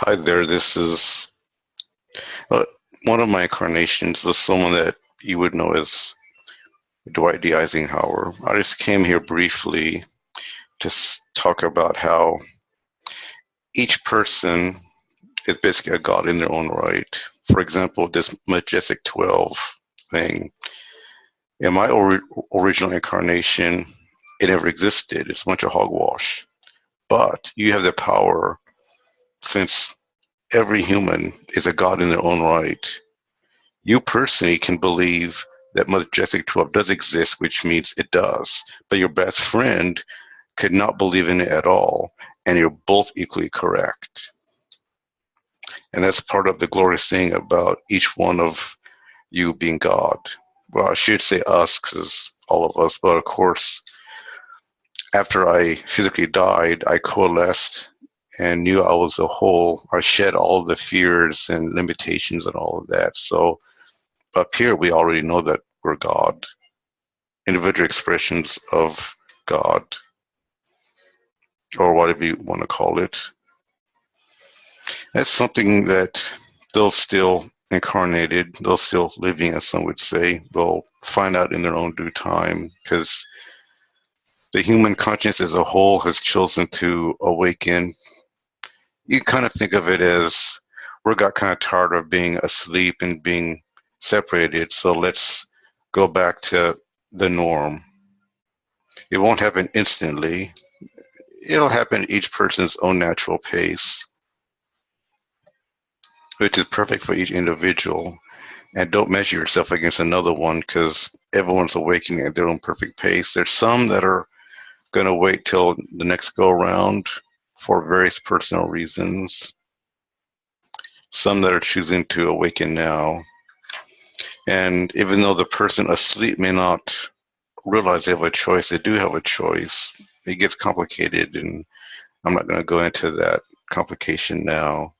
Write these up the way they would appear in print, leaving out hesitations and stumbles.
Hi there, this is uh, one of my incarnations was someone that you would know as Dwight D. Eisenhower. I just came here briefly to talk about how each person is basically a god in their own right. For example, this Majestic 12 thing, in my original incarnation, it never existed. It's a bunch of hogwash. But you have the power, since every human is a god in their own right. You personally can believe that Majestic 12 does exist, which means it does. But your best friend could not believe in it at all, and you're both equally correct. And that's part of the glorious thing about each one of you being God. Well, I should say us, because all of us, but of course, after I physically died, I coalesced and knew I was a whole. I shed all the fears and limitations and all of that. So up here, we already know that we're God, individual expressions of God, or whatever you want to call it. That's something that those still incarnated, those still living, as some would say, will find out in their own due time, because the human conscience as a whole has chosen to awaken. You kind of think of it as we got kind of tired of being asleep and being separated, so let's go back to the norm. It won't happen instantly. It'll happen at each person's own natural pace, which is perfect for each individual. And don't measure yourself against another one, because everyone's awakening at their own perfect pace. There's some that are going to wait till the next go around for various personal reasons. Some that are choosing to awaken now. And even though the person asleep may not realize they have a choice, they do have a choice. It gets complicated, and I'm not going to go into that complication now.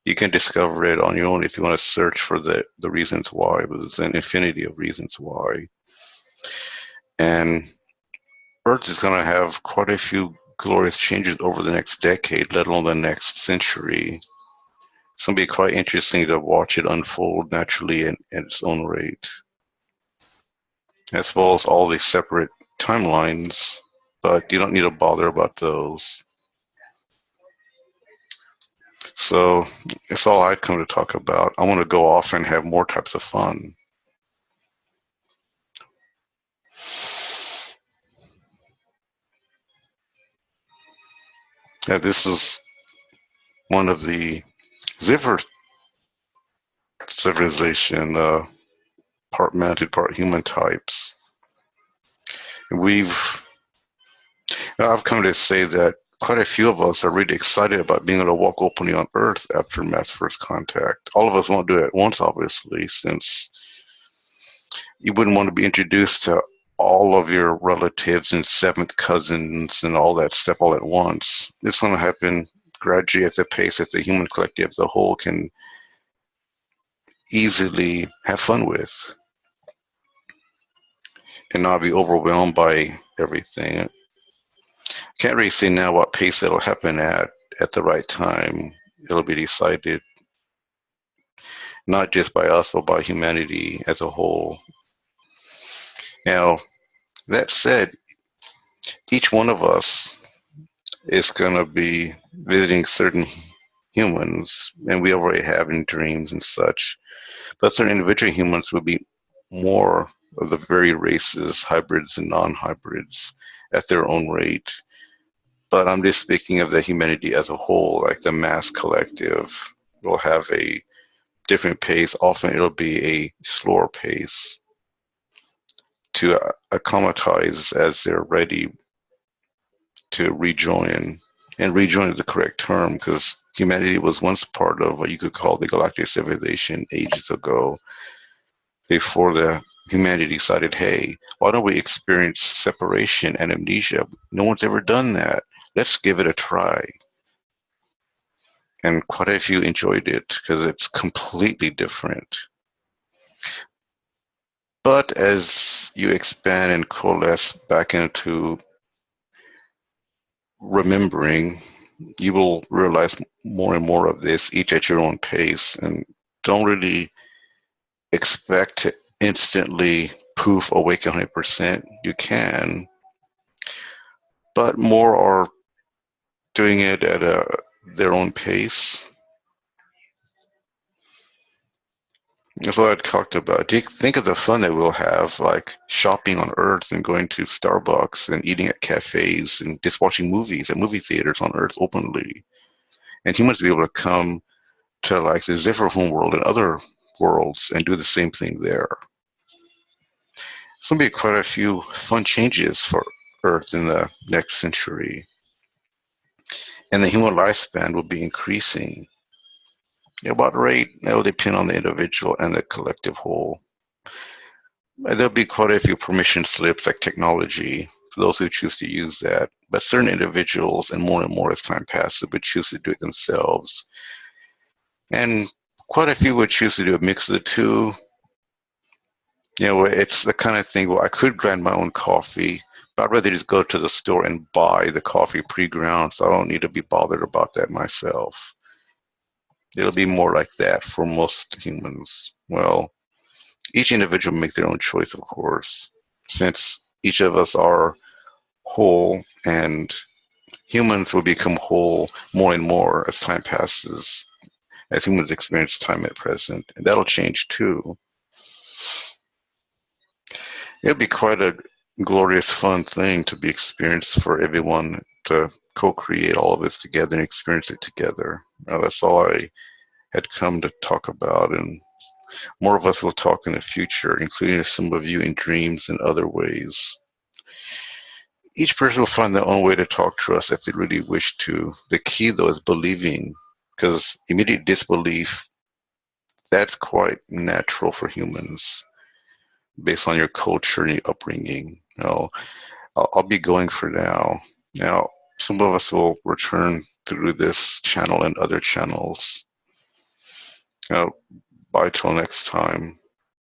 You can discover it on your own if you want to search for the reasons why, but there's an infinity of reasons why. And Earth is going to have quite a few glorious changes over the next decade, let alone the next century. It's going to be quite interesting to watch it unfold naturally at its own rate, as well as all the separate timelines, but you don't need to bother about those. So it's all I'd come to talk about. I want to go off and have more types of fun. Yeah, this is one of the Zypher civilization, part mounted, part human types. I've come to say that quite a few of us are really excited about being able to walk openly on Earth after mass first contact. All of us won't do it at once, obviously, since you wouldn't want to be introduced to all of your relatives and seventh cousins and all that stuff all at once. It's going to happen gradually at the pace that the human collective as a whole can easily have fun with and not be overwhelmed by everything. Can't really say now what pace it'll happen at the right time. It'll be decided not just by us, but by humanity as a whole. Now, that said, each one of us is going to be visiting certain humans, and we already have in dreams and such. But certain individual humans will be more of the very races, hybrids and non-hybrids, at their own rate. But I'm just speaking of the humanity as a whole, like the mass collective will have a different pace. Often it'll be a slower pace to acclimatize as they're ready to rejoin. And rejoin is the correct term, because humanity was once part of what you could call the galactic civilization ages ago, before the humanity decided, hey, why don't we experience separation and amnesia? No one's ever done that. Let's give it a try. And quite a few enjoyed it because it's completely different. But as you expand and coalesce back into remembering, you will realize more and more of this, each at your own pace, and don't really expect to instantly poof awake 100%. You can, but more are doing it at their own pace. That's what I talked about. Do you think of the fun that we'll have, like shopping on Earth and going to Starbucks and eating at cafes and just watching movies at movie theaters on Earth openly? And humans will be able to come to like the Zypher homeworld and other worlds and do the same thing there. It's going to be quite a few fun changes for Earth in the next century. And the human lifespan will be increasing. About rate, that will depend on the individual and the collective whole. There'll be quite a few permission slips like technology for those who choose to use that. But certain individuals, and more as time passes, would choose to do it themselves. And quite a few would choose to do a mix of the two. It's the kind of thing, well, I could grind my own coffee, but I'd rather just go to the store and buy the coffee pre-ground, so I don't need to be bothered about that myself. It'll be more like that for most humans. Well, each individual make their own choice, of course, since each of us are whole, and humans will become whole more and more as time passes, as humans experience time at present, and that'll change too. It'll be quite a glorious, fun thing to be experienced for everyone to co-create all of this together and experience it together. That's all I had come to talk about, and more of us will talk in the future, including some of you in dreams and other ways. Each person will find their own way to talk to us if they really wish to. The key, though, is believing, because immediate disbelief, that's quite natural for humans based on your culture and your upbringing. I'll be going for now. Now, some of us will return through this channel and other channels. Bye till next time.